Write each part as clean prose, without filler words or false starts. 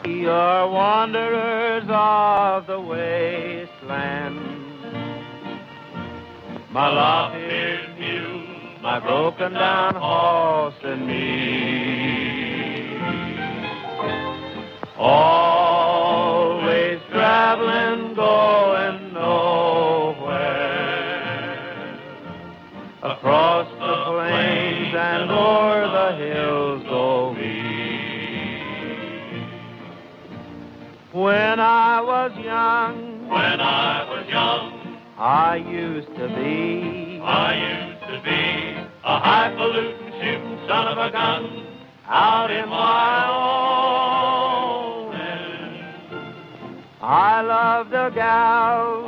You're wanderers of the wasteland. My lot is new, my broken down horse and me. Always traveling, going nowhere. Across the plains and o'er the hills go we. When I was young, I used to be a highfalutin shooting son of a gun out in Wyoming. I love the gal,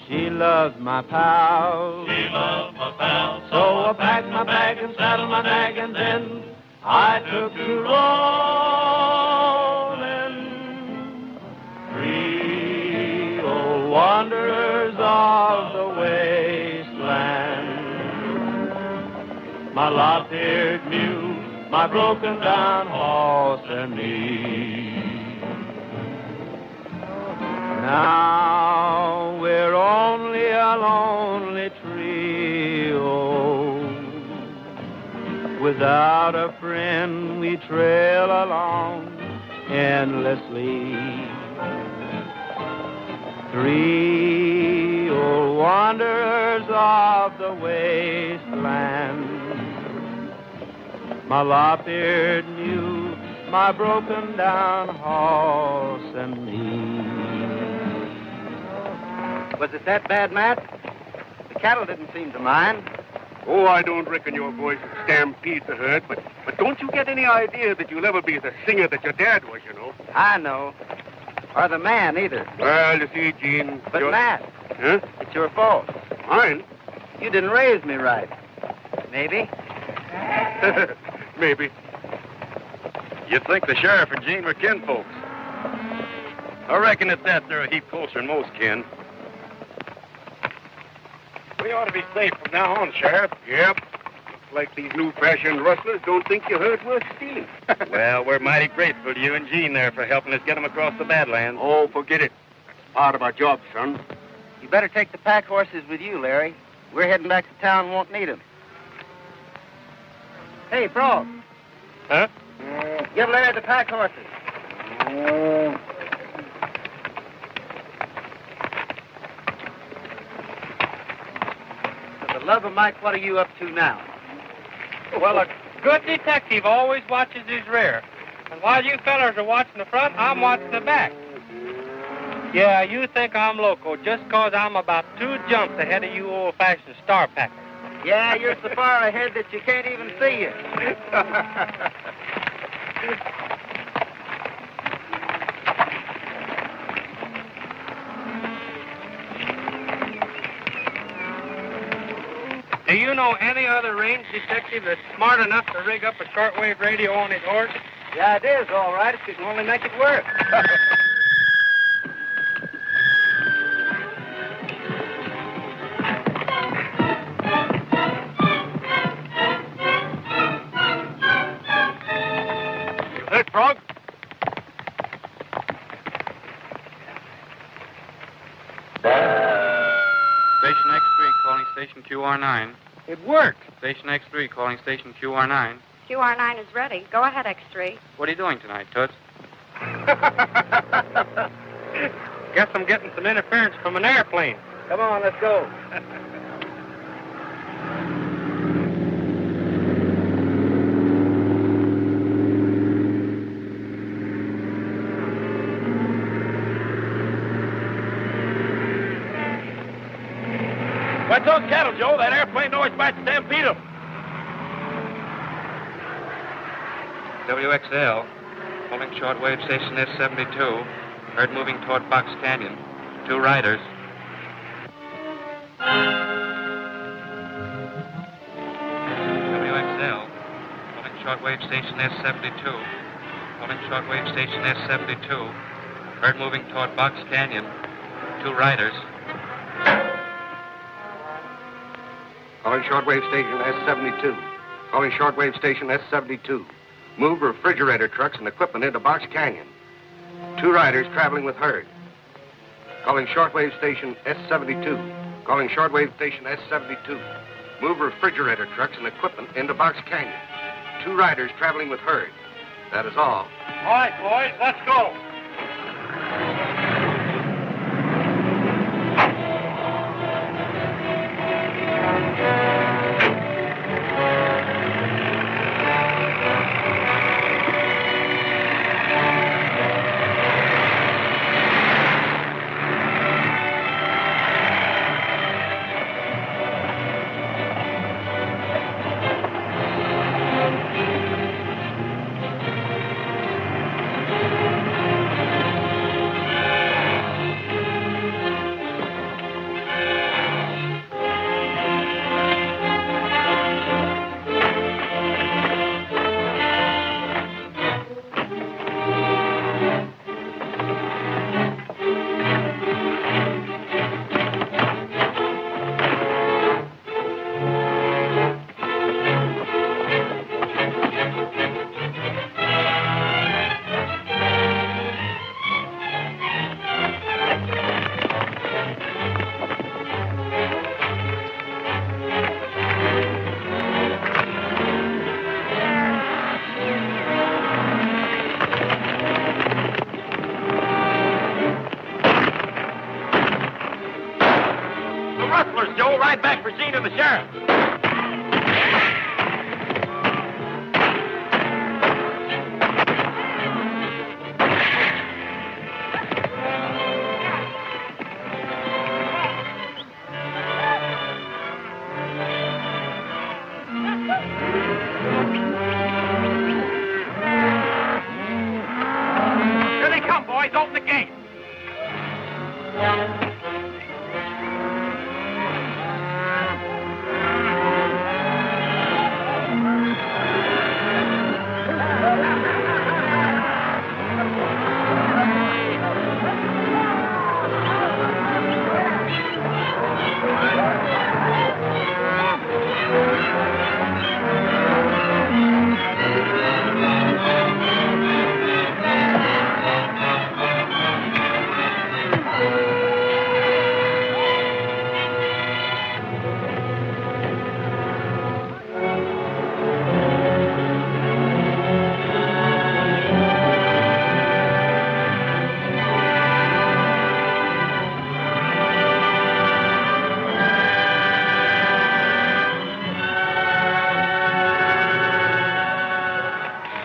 she loves my pal, so I packed my bag and saddled my nag, and then I took to roaming. Three old wanderers of the wasteland, my lop-eared mule, my broken down horse and me. Now we're only a lonely trio. Without a friend we trail along endlessly. Three old wanderers of the wasteland, my lop-eared mule, my broken down horse and me. Was it that bad, Matt? The cattle didn't seem to mind. Oh, I don't reckon your voice would stampede the herd, but don't you get any idea that you'll ever be the singer that your dad was, you know? I know. Or the man, either. Well, you see, Gene... But, Matt, Huh? it's your fault. Mine? You didn't raise me right. Maybe. Maybe. You'd think the sheriff and Gene were kinfolks. I reckon at that they're a heap closer than most kin. We ought to be safe from now on, Sheriff. Yep. Looks like these new-fashioned rustlers don't think your herd worth stealing. Well, we're mighty grateful to you and Gene there for helping us get them across the Badlands. Oh, forget it. Part of our job, son. You better take the pack horses with you, Larry. We're heading back to town and won't need them. Hey, Frog. Huh? Give Larry the pack horses. For the love of Mike, what are you up to now? Well, a good detective always watches his rear. And while you fellers are watching the front, I'm watching the back. Yeah, you think I'm loco just 'cause I'm about 2 jumps ahead of you old-fashioned star packers. Yeah, you're so far ahead that you can't even see you. Do you know any other range detective that's smart enough to rig up a shortwave radio on his horse? The idea's all right if you can only make it work. You hurt, Frog? Station X3 calling station QR9. It worked. Station X3 calling station QR9. QR9 is ready. Go ahead, X3. What are you doing tonight, Toots? Guess I'm getting some interference from an airplane. Come on, let's go. What's those cattle, Joe? That airplane always might stampede them. WXL calling shortwave station S72. Herd moving toward Box Canyon. 2 riders. WXL calling shortwave station S72. Calling shortwave station S72. Herd moving toward Box Canyon. 2 riders. Calling shortwave station S72. Calling shortwave station S72. Move refrigerator trucks and equipment into Box Canyon. 2 riders traveling with herd. Calling shortwave station S72. Calling shortwave station S72. Move refrigerator trucks and equipment into Box Canyon. 2 riders traveling with herd. That is all. All right, boys, let's go. Joe, right back for Gene and the sheriff. Here they come, boys. Open the gate.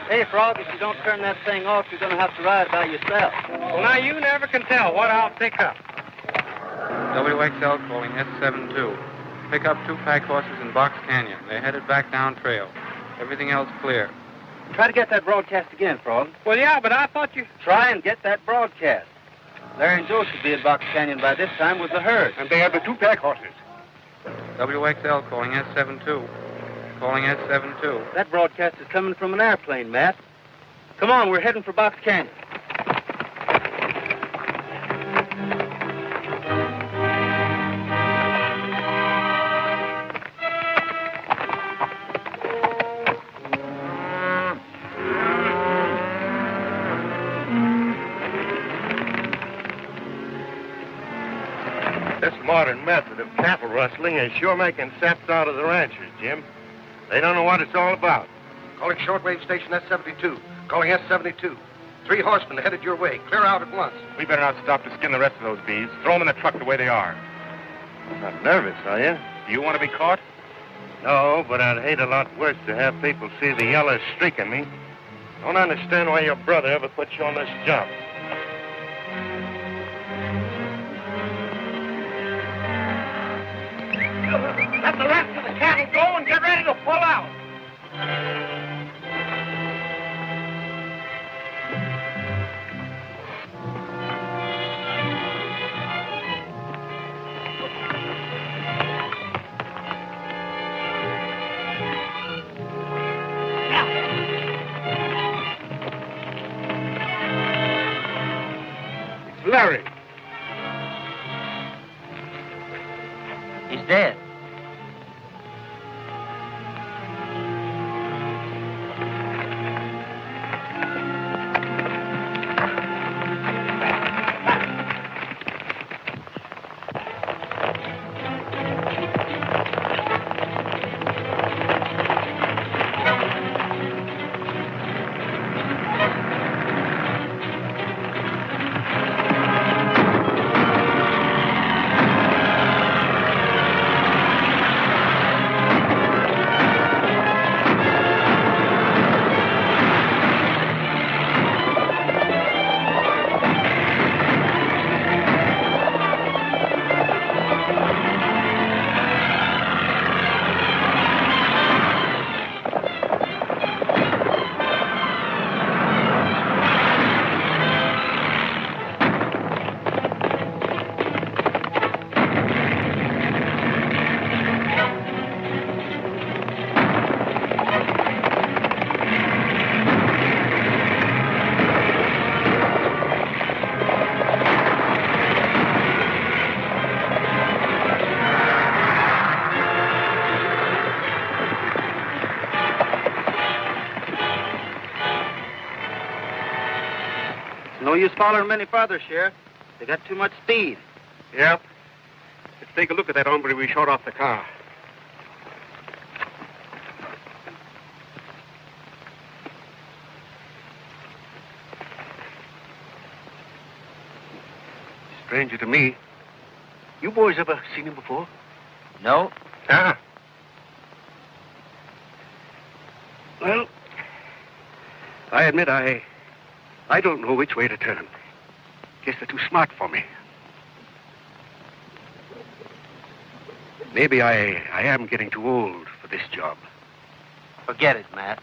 Hey, Frog, if you don't turn that thing off, you're going to have to ride by yourself. Well, now, you never can tell what I'll pick up. WXL calling S72. Pick up 2 pack horses in Box Canyon. They're headed back down trail. Everything else clear. Try to get that broadcast again, Frog. Well, yeah, but I thought you... Try and get that broadcast. Larry and Joe should be at Box Canyon by this time with the herd. And they have the 2 pack horses. WXL calling S72. Calling S72. That broadcast is coming from an airplane, Matt. Come on, we're heading for Box Canyon. This modern method of cattle rustling is sure making saps out of the ranchers, Jim. They don't know what it's all about. Calling shortwave station S72. Calling S72. 3 horsemen headed your way. Clear out at once. We better not stop to skin the rest of those bees. Throw them in the truck the way they are. Not nervous, are you? Do you want to be caught? No, but I'd hate a lot worse to have people see the yellow streak in me. Don't understand why your brother ever put you on this job. Let the rest of the cattle go and get ready to pull out. It's Larry. He's dead. No use following them any further, Sheriff. They got too much speed. Yep. Let's take a look at that hombre we shot off the car. Stranger to me. You boys ever seen him before? No. Ah. Well, I admit I don't know which way to turn. Guess they're too smart for me. Maybe I am getting too old for this job. Forget it, Matt.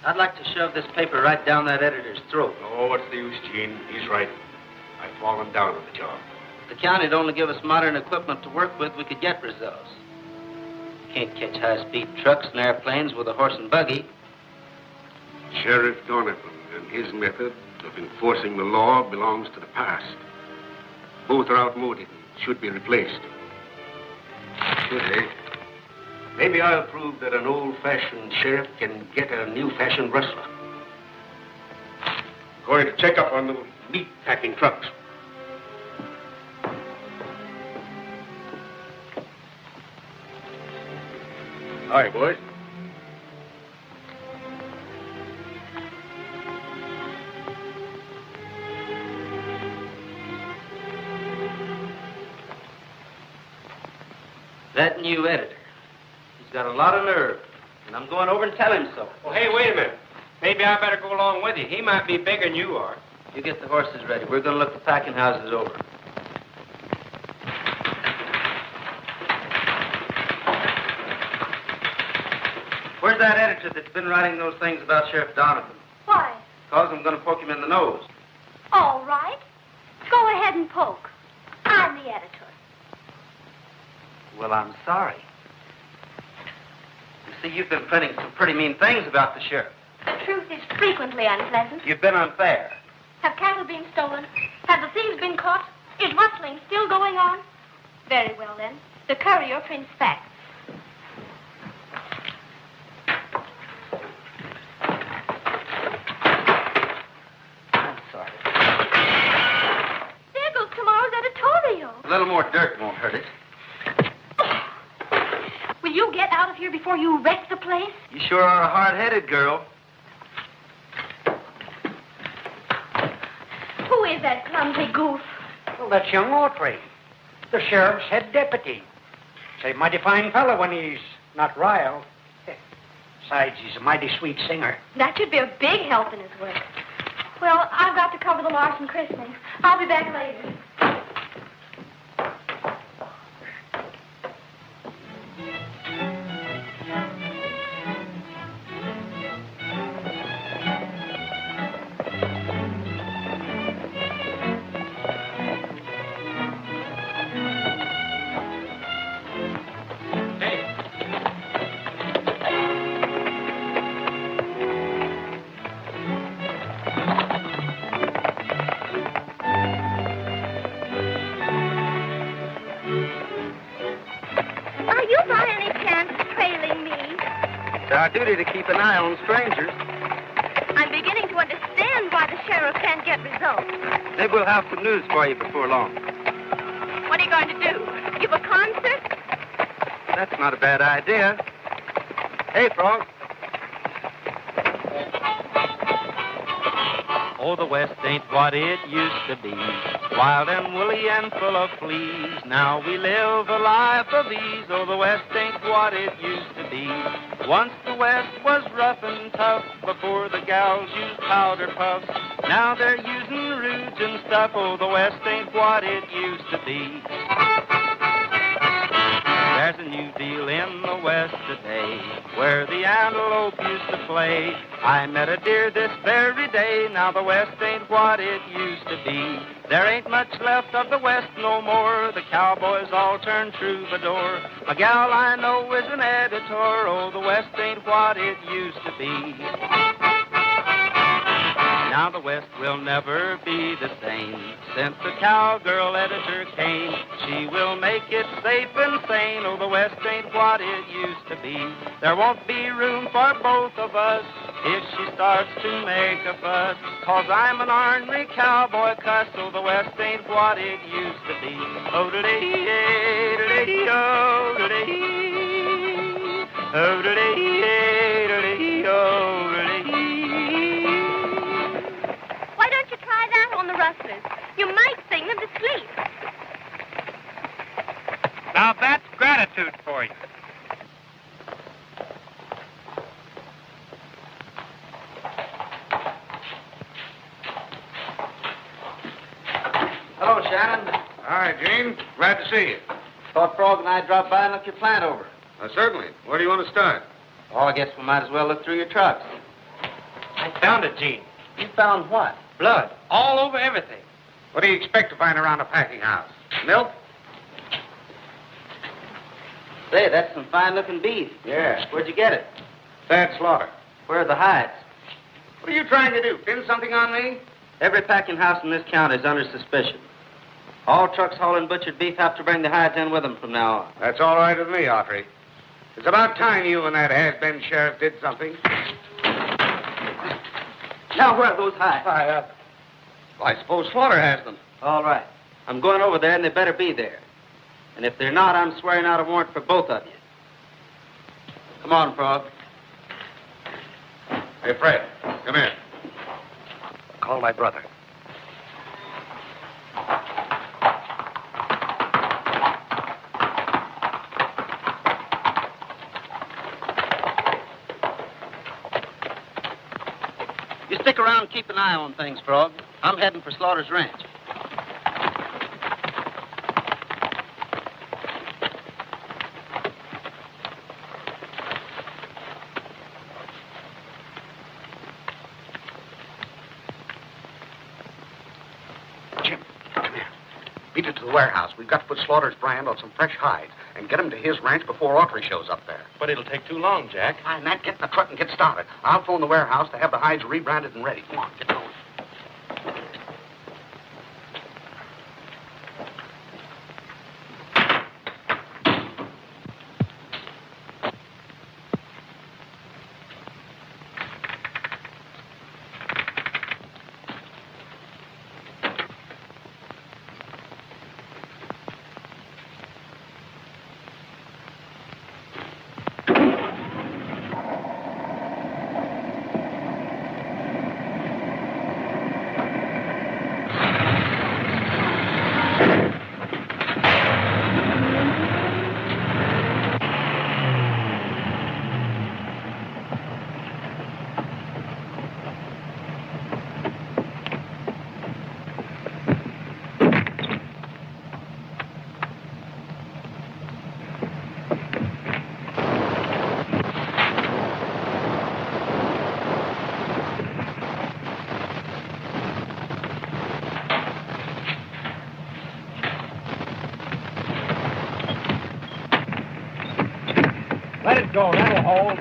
I'd like to shove this paper right down that editor's throat. Oh, what's the use, Gene? He's right. I've fallen down on the job. If the county'd only give us modern equipment to work with, we could get results. Can't catch high-speed trucks and airplanes with a horse and buggy. Sheriff Donovan and his method of enforcing the law belongs to the past. Both are outmoded and should be replaced. Should they? Maybe I'll prove that an old-fashioned sheriff can get a new-fashioned rustler. Going to check up on the meat-packing trucks. Hi, boys. That new editor. He's got a lot of nerve, and I'm going over and tell him so. Well, hey, wait a minute. Maybe I better go along with you. He might be bigger than you are. You get the horses ready. We're going to look the packing houses over. Where's that editor that's been writing those things about Sheriff Donovan? Why? Because I'm going to poke him in the nose. All right. Go ahead and poke. I'm the editor. Well, I'm sorry. You see, you've been printing some pretty mean things about the sheriff. Truth is frequently unpleasant. You've been unfair. Have cattle been stolen? Have the thieves been caught? Is rustling still going on? Very well, then. The Courier prints facts. I'm sorry. There goes tomorrow's editorial. A little more dirt won't hurt it. Will you get out of here before you wreck the place? You sure are a hard-headed girl. Who is that clumsy goof? Well, that's young Autry, the sheriff's head deputy. Say, mighty fine fellow when he's not riled. Besides, he's a mighty sweet singer. That should be a big help in his work. Well, I've got to cover the Larson christening. I'll be back later. It's our duty to keep an eye on strangers. I'm beginning to understand why the sheriff can't get results. Maybe we'll have some news for you before long. What are you going to do? Give a concert? That's not a bad idea. Hey, Frog. Oh, the West ain't what it used to be. Wild and woolly and full of fleas. Now we live a life of ease. Oh, the West ain't what it used to be. Once the West was rough and tough before the gals used powder puffs. Now they're using rouge and stuff. Oh, the West ain't what it used to be. There's a new deal in the West today where the antelope used to play. I met a deer this very day. Now the West ain't what it used to be. There ain't much left of the West no more. The cowboys all turned troubadour. A gal I know is an editor. Oh, the West ain't what it used to be. Now the West will never be the same since the cowgirl editor came. She will make it safe and sane. Oh, the West ain't what it used to be. There won't be room for both of us if she starts to make a fuss. 'Cause I'm an ornery cowboy cuss. Oh, the West ain't what it used to be. Oh, da-dee-dee, da-dee-dee, oh, da-dee-dee, oh, da-dee-dee, da-dee-dee, oh, da-dee-dee. Why don't you try that on the rustlers? You might sing them to sleep. Now that's gratitude for you. Hello, Shannon. Hi, Gene. Glad to see you. Thought Frog and I dropped by and look your plant over. Certainly. Where do you want to start? Oh, I guess we might as well look through your trucks. I found it, Gene. You found what? Blood. All over everything. What do you expect to find around a packing house? Milk? Say, that's some fine-looking beef. Yeah. Where'd you get it? Bad slaughter. Where are the hides? What are you trying to do? Pin something on me? Every packing house in this county is under suspicion. All trucks hauling butchered beef have to bring the hides in with them from now on. That's all right with me, Autry. It's about time you and that has-been sheriff did something. Now, where are those hides? I suppose Slaughter has them. All right. I'm going over there, and they better be there. And if they're not, I'm swearing out a warrant for both of you. Come on, Frog. Hey, Fred, come here. Call my brother. You stick around and keep an eye on things, Frog. I'm heading for Slaughter's ranch. Jim, come here. Beat it to the warehouse. We've got to put Slaughter's brand on some fresh hides and get him to his ranch before Autry shows up there. But it'll take too long, Jack. Fine, Nat, get in the truck and get started. I'll phone the warehouse to have the hides rebranded and ready. Come on, get going. Let it go. That'll hold.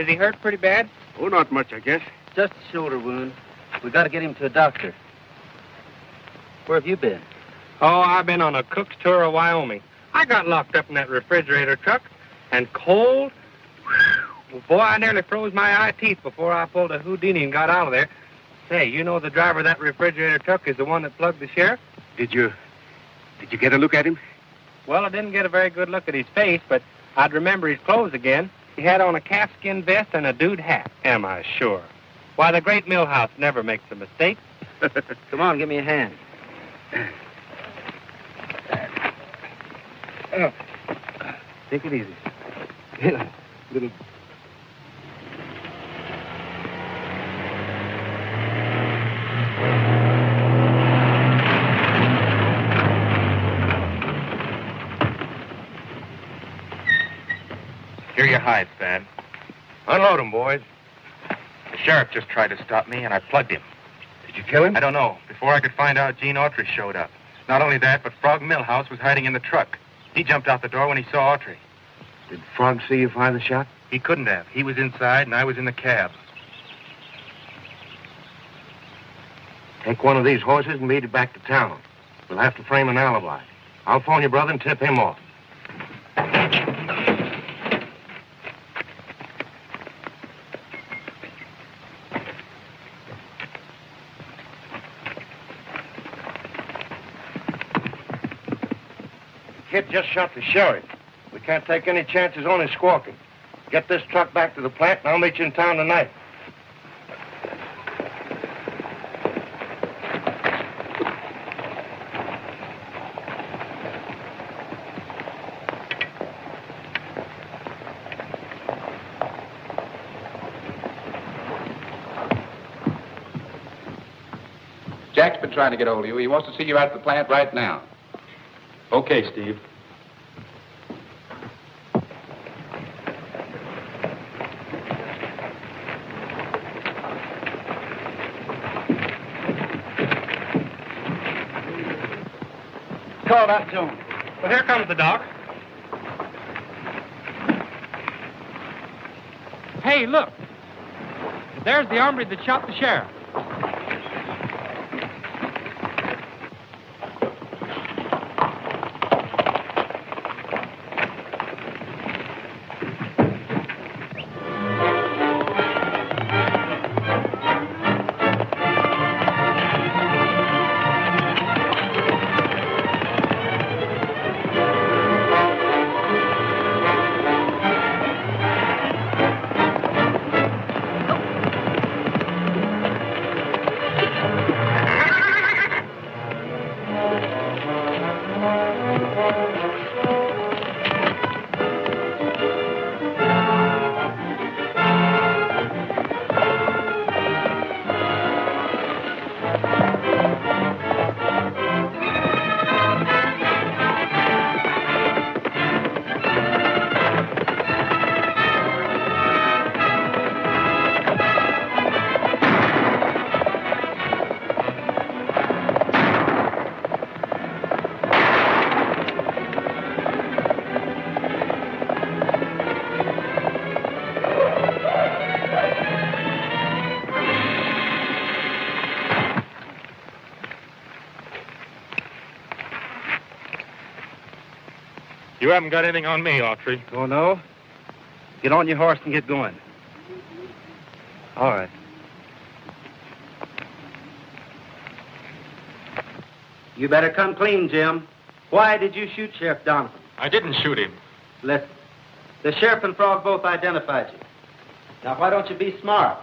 Is he hurt pretty bad? Oh, not much, I guess. Just a shoulder wound. We got to get him to a doctor. Where have you been? Oh, I've been on a cook's tour of Wyoming. I got locked up in that refrigerator truck, and cold. Well, boy, I nearly froze my eye teeth before I pulled a Houdini and got out of there. Say, you know the driver of that refrigerator truck is the one that plugged the sheriff? Did you get a look at him? Well, I didn't get a very good look at his face, but I'd remember his clothes again. He had on a calfskin vest and a dude hat. Am I sure? Why, the great Millhouse never makes a mistake. Come on, give me a hand. Oh. Take it easy. Little. Here you hide, Thad. Unload him, boys. The sheriff just tried to stop me, and I plugged him. Did you kill him? I don't know. Before I could find out, Gene Autry showed up. Not only that, but Frog Millhouse was hiding in the truck. He jumped out the door when he saw Autry. Did Frog see you fire the shot? He couldn't have. He was inside, and I was in the cab. Take one of these horses and beat it back to town. We'll have to frame an alibi. I'll phone your brother and tip him off. Kid just shot the sheriff. We can't take any chances on his squawking. Get this truck back to the plant, and I'll meet you in town tonight. Jack's been trying to get hold of you. He wants to see you out at the plant right now. Okay, Steve. Call that to him. Well, here comes the doc. Hey, look. There's the hombre that shot the sheriff. You haven't got anything on me, Autry. Oh, no? Get on your horse and get going. All right. You better come clean, Jim. Why did you shoot Sheriff Donovan? I didn't shoot him. Listen, the sheriff and Frog both identified you. Now, why don't you be smart?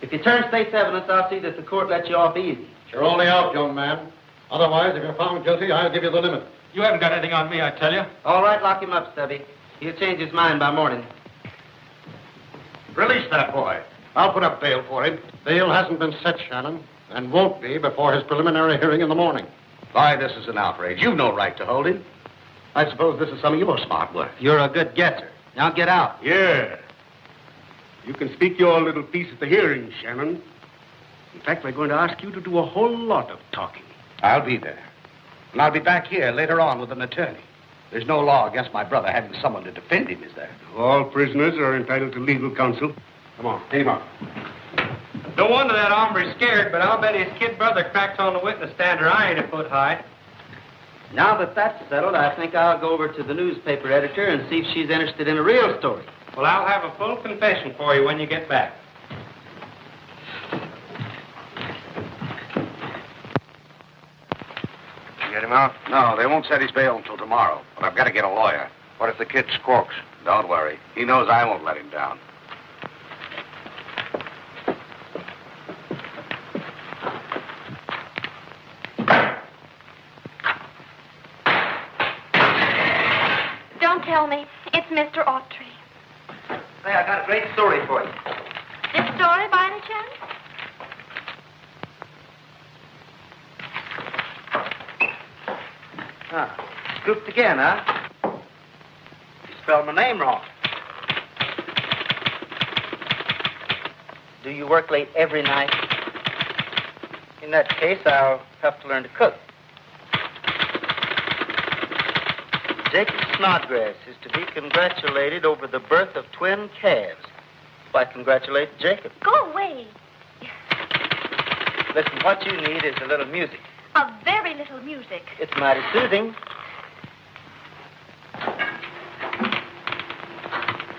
If you turn state's evidence, I'll see that the court lets you off easy. You're only out, young man. Otherwise, if you're found guilty, I'll give you the limit. You haven't got anything on me, I tell you. All right, lock him up, Stubby. He'll change his mind by morning. Release that boy. I'll put up bail for him. Bail hasn't been set, Shannon, and won't be before his preliminary hearing in the morning. Why, this is an outrage. You've no right to hold him. I suppose this is some of your smart work. You're a good guesser. Now get out. Yeah. You can speak your little piece at the hearing, Shannon. In fact, we're going to ask you to do a whole lot of talking. I'll be there. And I'll be back here later on with an attorney. There's no law against my brother having someone to defend him, is there? All prisoners are entitled to legal counsel. Come on, take him out. No wonder that hombre's scared, but I'll bet his kid brother cracks on the witness stand or I ain't a foot high. Now that that's settled, I think I'll go over to the newspaper editor and see if she's interested in a real story. Well, I'll have a full confession for you when you get back. You get him out? No, they won't set his bail until tomorrow, but I've got to get a lawyer. What if the kid squawks? Don't worry. He knows I won't let him down. Don't tell me. It's Mr. Autry. Hey, I got a great story for you. This story, by any chance? Scooped again, huh? You spelled my name wrong. Do you work late every night? In that case, I'll have to learn to cook. Jacob Snodgrass is to be congratulated over the birth of twin calves. Why, congratulate Jacob. Go away. Listen, what you need is a little music. A very little music. It's mighty soothing.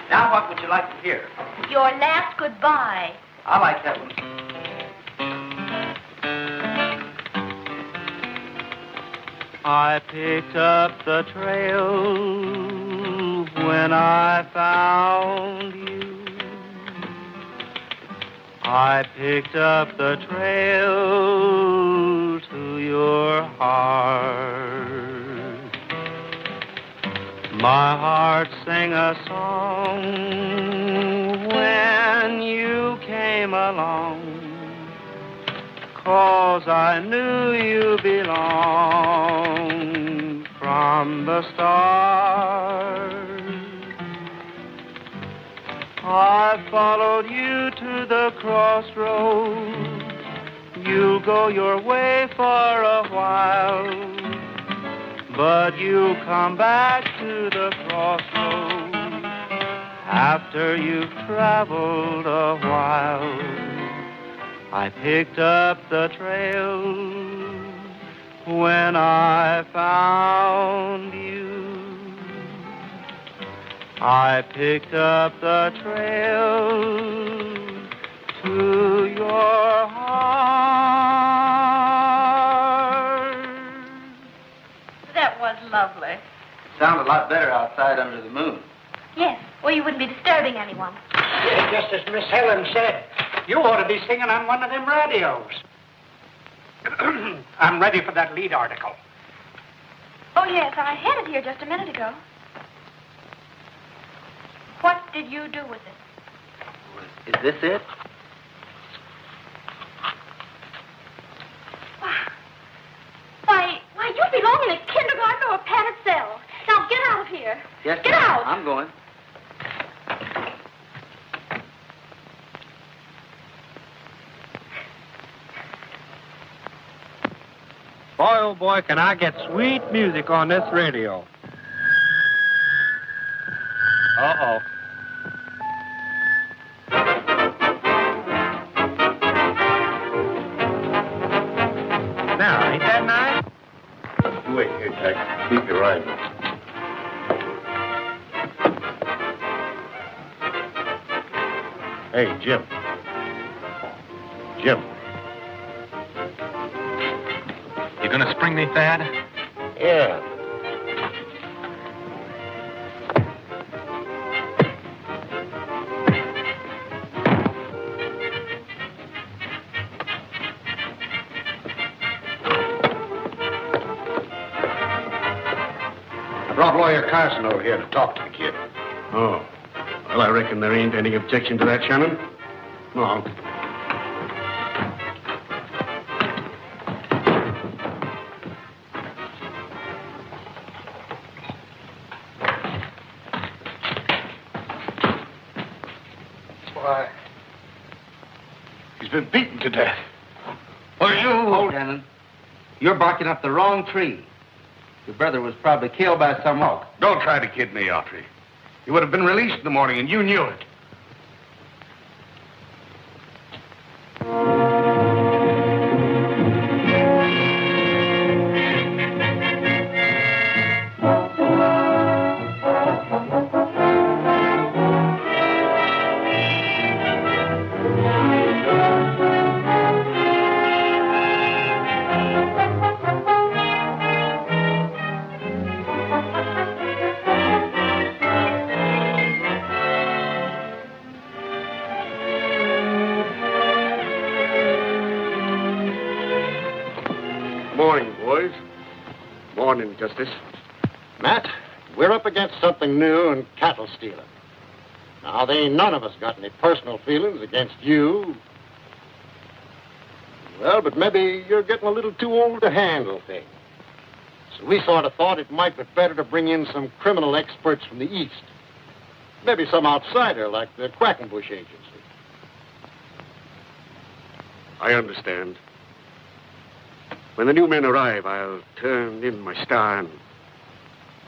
Now, what would you like to hear? Your last goodbye. I like that one. I picked up the trail when I found you. I picked up the trail to your heart. My heart sang a song when you came along, 'cause I knew you belonged from the start. I followed you to the crossroads. You'll go your way for a while, but you'll come back to the crossroads after you've traveled a while. I picked up the trail when I found you. I picked up the trail to your heart. That was lovely. Sounded a lot better outside under the moon. Yes, or you wouldn't be disturbing anyone. Yeah, just as Miss Helen said, you ought to be singing on one of them radios. I'm ready for that lead article. Oh, yes, I had it here just a minute ago. What did you do with it? Is this it? Why, you belong in a kindergarten or a padded cell. Now, get out of here. Yes, Get ma'am. out. I'm going. Boy, oh boy, can I get sweet music on this radio. Uh-oh. Now, ain't that nice? Wait here, Jack. Keep your eyes open. Hey, Jim. Jim. You gonna spring me, Thad? Yeah. I brought Lawyer Carson over here to talk to the kid. Oh. Well, I reckon there ain't any objection to that, Shannon. No. Why, he's been beaten to death. Hold, Shannon. You're barking up the wrong tree. Your brother was probably killed by some hawk. Don't try to kid me, Autry. He would have been released in the morning, and you knew it. Morning, boys. Morning, Justice. Matt, we're up against something new in cattle stealing. Now, they ain't none of us got any personal feelings against you. Well, but maybe you're getting a little too old to handle things. So we sort of thought it might be better to bring in some criminal experts from the East. Maybe some outsider like the Quackenbush Agency. I understand. When the new men arrive, I'll turn in my star and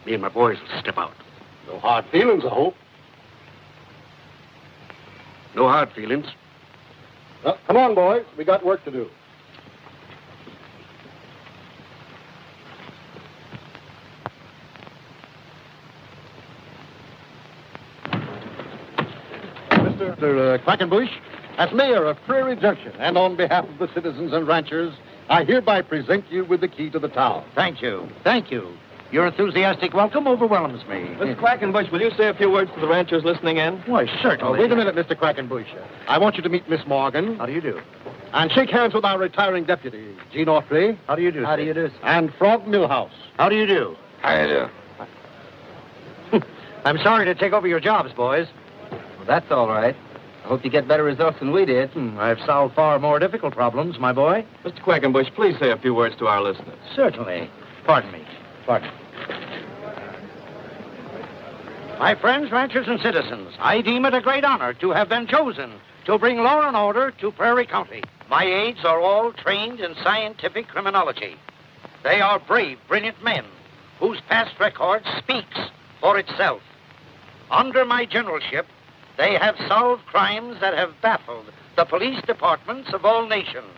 me and my boys will step out. No hard feelings, I hope. No hard feelings. Well, come on, boys. We got work to do. Mr. Quackenbush, as mayor of Prairie Junction and on behalf of the citizens and ranchers, I hereby present you with the key to the town. Thank you. Thank you. Your enthusiastic welcome overwhelms me. Mr. Quackenbush, will you say a few words to the ranchers listening in? Why, certainly. Oh, wait a minute, Mr. Quackenbush. I want you to meet Miss Morgan. How do you do? And shake hands with our retiring deputy, Gene Autry. How do you do, How do you do, sir? And Frog Millhouse. How do you do? How you do? I'm sorry to take over your jobs, boys. Well, that's all right. I hope you get better results than we did. I've solved far more difficult problems, my boy. Mr. Quackenbush, please say a few words to our listeners. Certainly. Pardon me. Pardon. My friends, ranchers, and citizens, I deem it a great honor to have been chosen to bring law and order to Prairie County. My aides are all trained in scientific criminology. They are brave, brilliant men whose past record speaks for itself. Under my generalship, they have solved crimes that have baffled the police departments of all nations.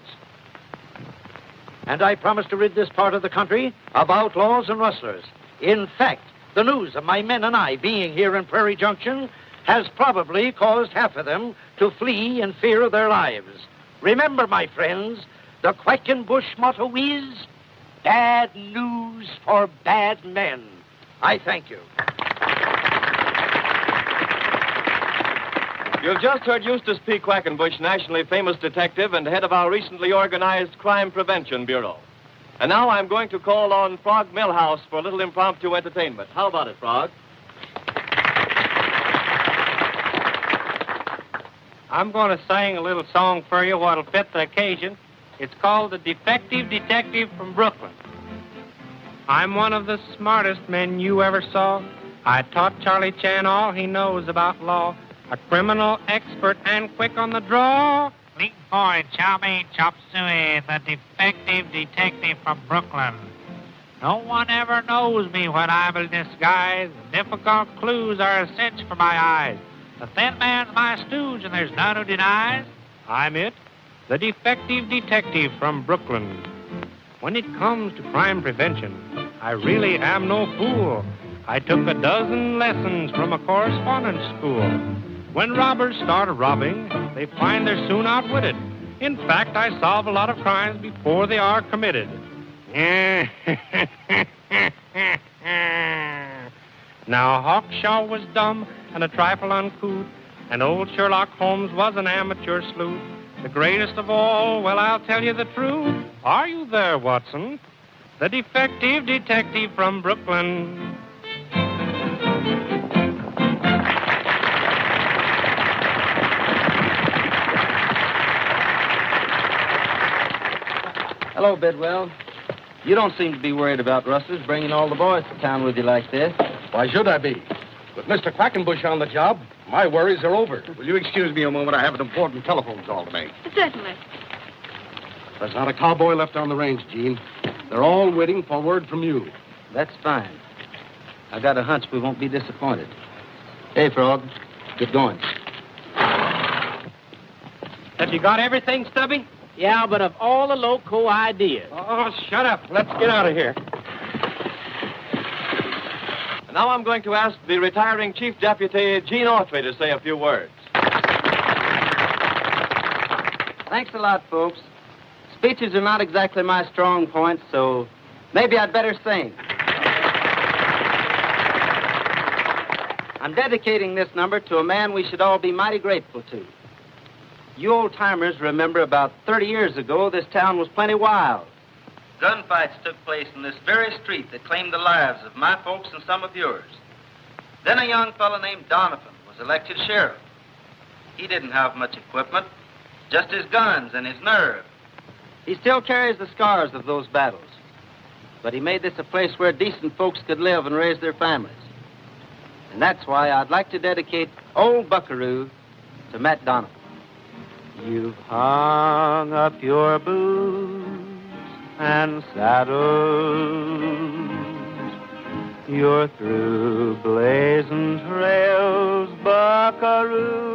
And I promise to rid this part of the country of outlaws and rustlers. In fact, the news of my men and I being here in Prairie Junction has probably caused half of them to flee in fear of their lives. Remember, my friends, the Quackenbush motto is, bad news for bad men. I thank you. You've just heard Eustace P. Quackenbush, nationally famous detective and head of our recently organized Crime Prevention Bureau. And now I'm going to call on Frog Millhouse for a little impromptu entertainment. How about it, Frog? I'm going to sing a little song for you what'll fit the occasion. It's called The Defective Detective from Brooklyn. I'm one of the smartest men you ever saw. I taught Charlie Chan all he knows about law. A criminal expert and quick on the draw. Ling Boy, chow mein, chop suey, the defective detective from Brooklyn. No one ever knows me when I'm in disguise. Difficult clues are a cinch for my eyes. The thin man's my stooge, and there's none who denies. I'm it, the defective detective from Brooklyn. When it comes to crime prevention, I really am no fool. I took a dozen lessons from a correspondence school. When robbers start robbing, they find they're soon outwitted. In fact, I solve a lot of crimes before they are committed. Now, Hawkshaw was dumb and a trifle uncouth, and old Sherlock Holmes was an amateur sleuth. The greatest of all, well, I'll tell you the truth. Are you there, Watson? The defective detective from Brooklyn. Hello, Bidwell. You don't seem to be worried about rustlers bringing all the boys to town with you like this. Why should I be? With Mr. Quackenbush on the job, my worries are over. Will you excuse me a moment? I have an important telephone call to make. Certainly. There's not a cowboy left on the range, Gene. They're all waiting for word from you. That's fine. I got a hunch we won't be disappointed. Hey, Frog, get going. Have you got everything, Stubby? Yeah, but of all the loco ideas. Oh, shut up. Let's get out of here. Now I'm going to ask the retiring Chief Deputy, Gene Autry, to say a few words. Thanks a lot, folks. Speeches are not exactly my strong point, so maybe I'd better sing. I'm dedicating this number to a man we should all be mighty grateful to. You old-timers remember about 30 years ago, this town was plenty wild. Gunfights took place in this very street that claimed the lives of my folks and some of yours. Then a young fellow named Donovan was elected sheriff. He didn't have much equipment, just his guns and his nerve. He still carries the scars of those battles. But he made this a place where decent folks could live and raise their families. And that's why I'd like to dedicate Old Buckaroo to Matt Donovan. You've hung up your boots and saddles. You're through blazing trails, Buckaroo.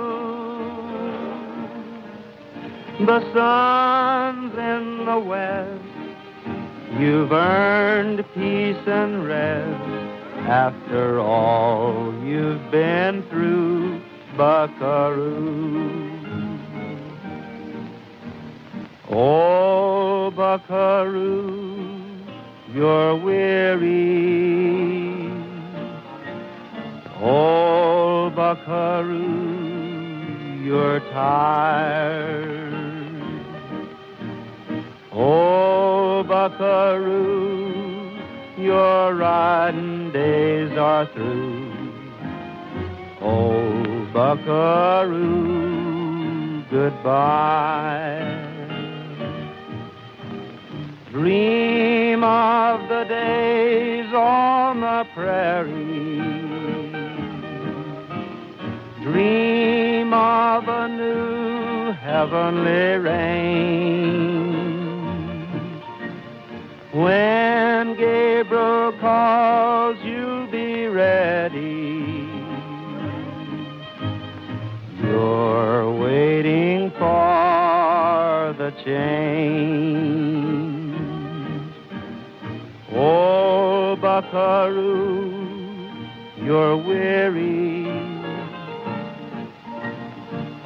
The sun's in the west. You've earned peace and rest after all you've been through, Buckaroo. Oh, Buckaroo, you're weary. Oh, Buckaroo, you're tired. Oh, Buckaroo, your riding days are through. Oh, Buckaroo, goodbye. Dream of the days on the prairie. Dream of a new heavenly rain. When Gabriel calls, you'll be ready. You're waiting for the change. Oh, Buckaroo, you're weary.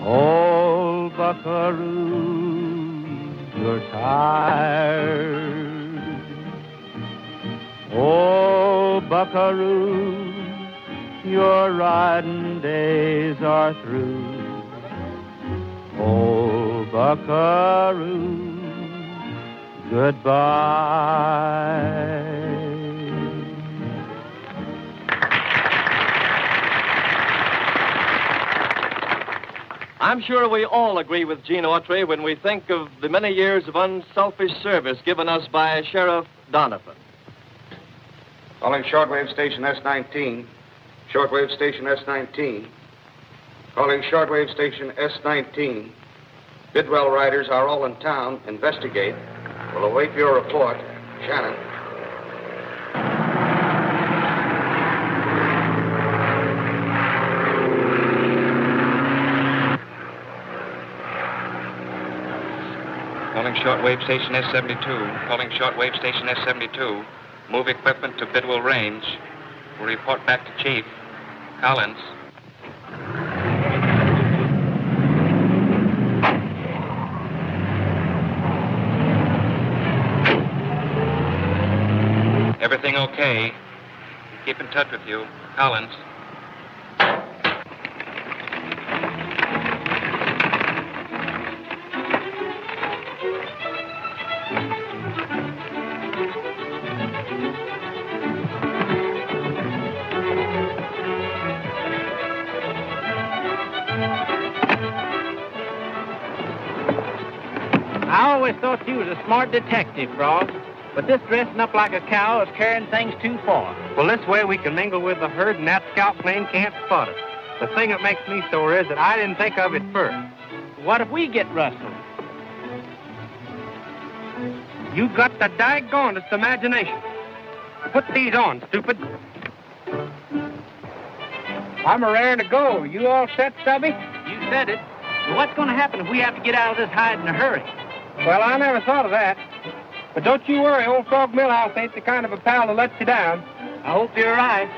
Oh, Buckaroo, you're tired. Oh, Buckaroo, your riding days are through. Oh, Buckaroo, goodbye. I'm sure we all agree with Gene Autry when we think of the many years of unselfish service given us by Sheriff Donovan. Calling shortwave station S19. Shortwave station S19. Calling shortwave station S19. Bidwell riders are all in town. Investigate. We'll await your report. Shannon. Calling shortwave station S72. Calling shortwave station S72. Move equipment to Bidwell Range. We'll report back to Chief. Collins. Everything okay? Keep in touch with you. Collins. I always thought you was a smart detective, Frog. But this dressing up like a cow is carrying things too far. Well, this way we can mingle with the herd and that scout plane can't spot us. The thing that makes me sore is that I didn't think of it first. What if we get rustled? You got the daggonest imagination. Put these on, stupid. I'm a raring to go. You all set, Stubby? You said it. Well, what's going to happen if we have to get out of this hide in a hurry? Well, I never thought of that. But don't you worry, old Frog Millhouse ain't the kind of a pal that lets you down. I hope you're right.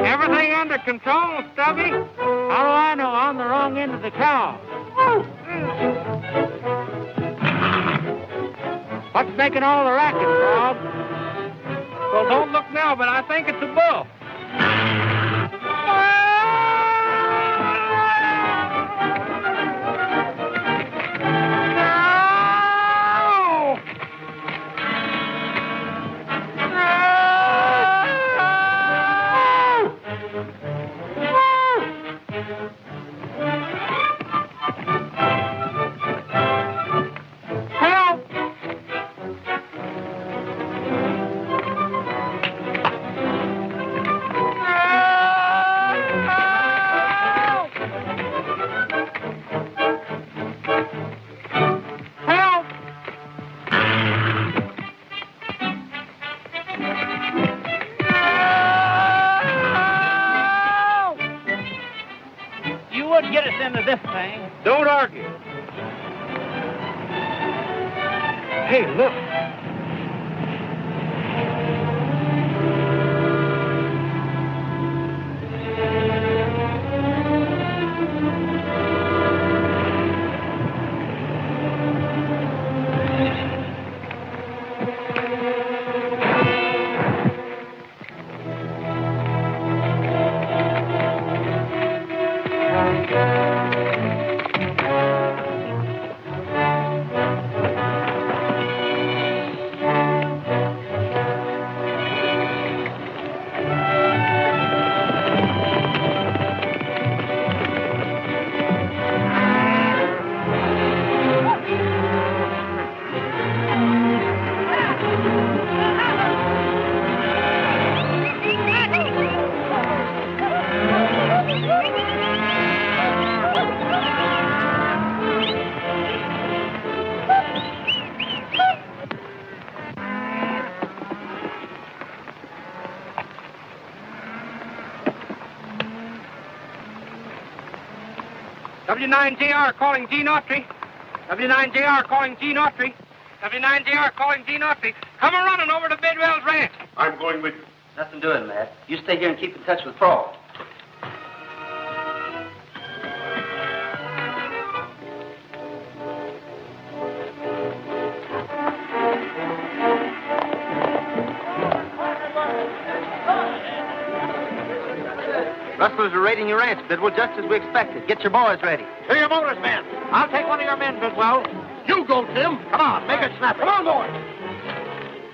Everything under control, Stubby? How do I know? I'm the wrong end of the cow. What's making all the racket, Frog? Well, don't look now, but I think it's a bull. Get us into this thing. Don't argue. Hey, look. W9JR calling Gene Autry. W9JR calling Gene Autry. W9JR calling Gene Autry. Come running over to Bidwell's ranch. I'm going with you. Nothing doing, Matt. You stay here and keep in touch with Frog. Rustlers are raiding your ranch, Bidwell, just as we expected. Get your boys ready. To your motors, men. I'll take one of your men, Bidwell. You go, Tim. Come on, make it snappy. Come on, boys.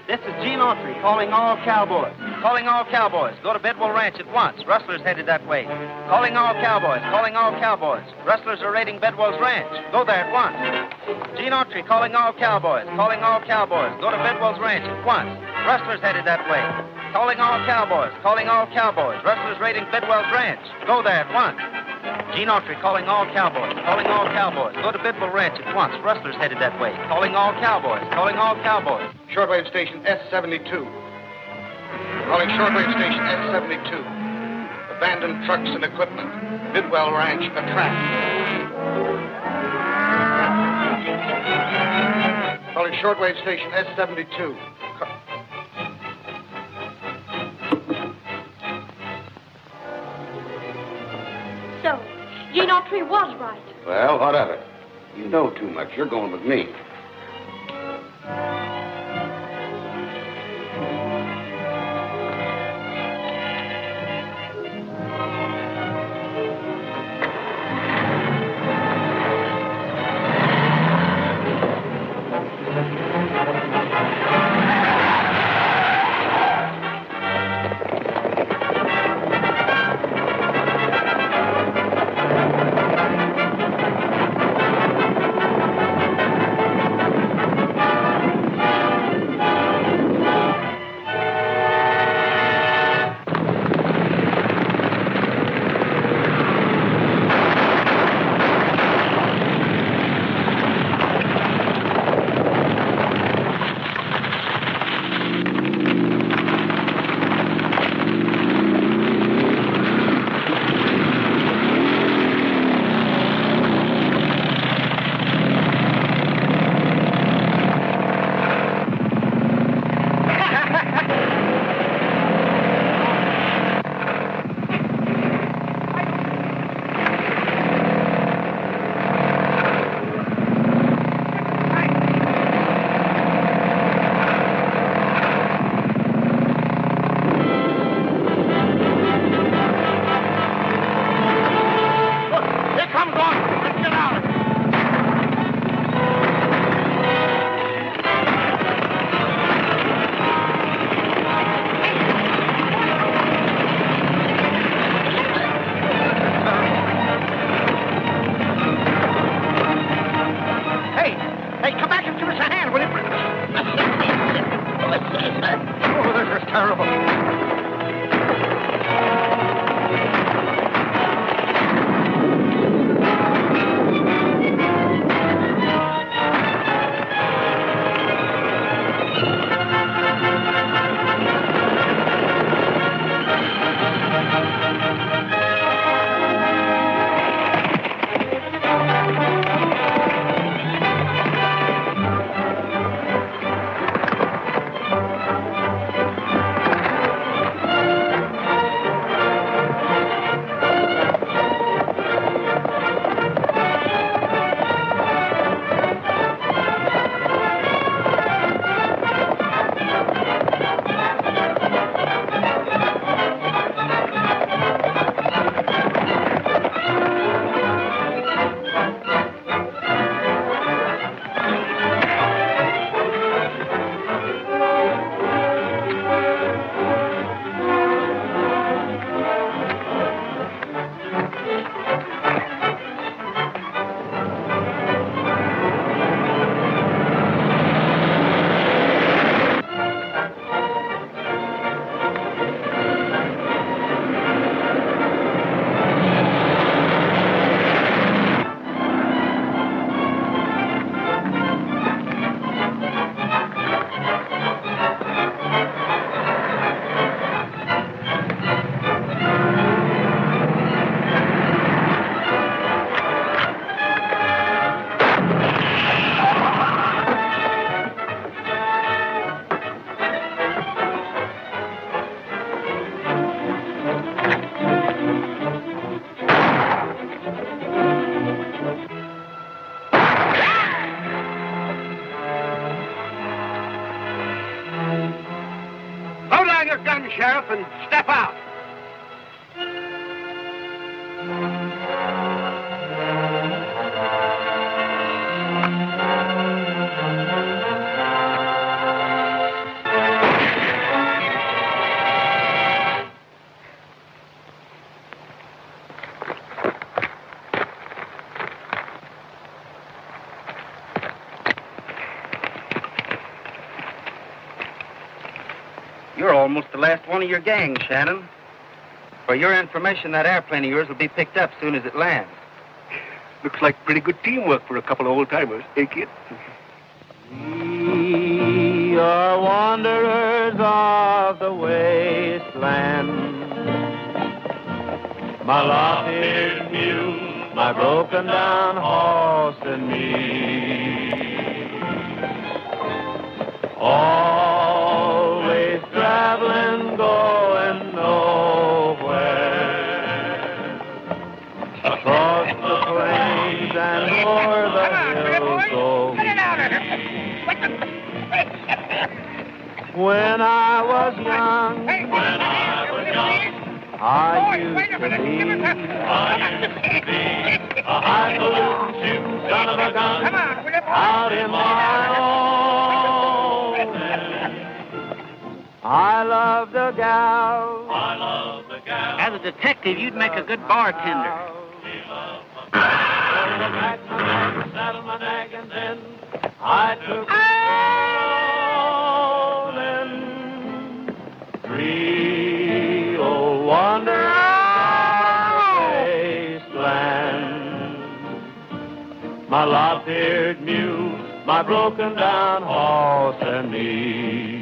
This is Gene Autry calling all cowboys. Calling all cowboys. Go to Bidwell Ranch at once. Rustlers headed that way. Calling all cowboys. Calling all cowboys. Rustlers are raiding Bidwell's ranch. Go there at once. Gene Autry calling all cowboys. Calling all cowboys. Go to Bidwell's ranch at once. Rustlers headed that way. Calling all cowboys. Calling all cowboys. Rustlers raiding Bidwell's ranch. Go there at once. Gene Autry calling all cowboys. Calling all cowboys. Go to Bidwell Ranch at once. Rustlers headed that way. Calling all cowboys. Calling all cowboys. Shortwave station S72. Calling shortwave station S72. Abandoned trucks and equipment. Bidwell Ranch attacked. Calling shortwave station S72. So, Gene Autry was right. Well, what of it? You know too much. You're going with me. terrible. Sheriff, and step out. You're almost the last one of your gang, Shannon. For your information, that airplane of yours will be picked up soon as it lands. Looks like pretty good teamwork for a couple of old-timers, eh, kid? We are wanderers of the wasteland. My lop-eared mule, my broken-down horse, and me. Always traveling, going nowhere. Across the plains and o'er the hills go we. When I was young, I used to be a high-falutin' shooting son of a gun out in my own. I love the gal. As a detective, you'd make a good bartender. Saddle my nag and then I took rolling. 3 old wanderers of the wasteland. My lop-eared mule, my broken-down horse, and me.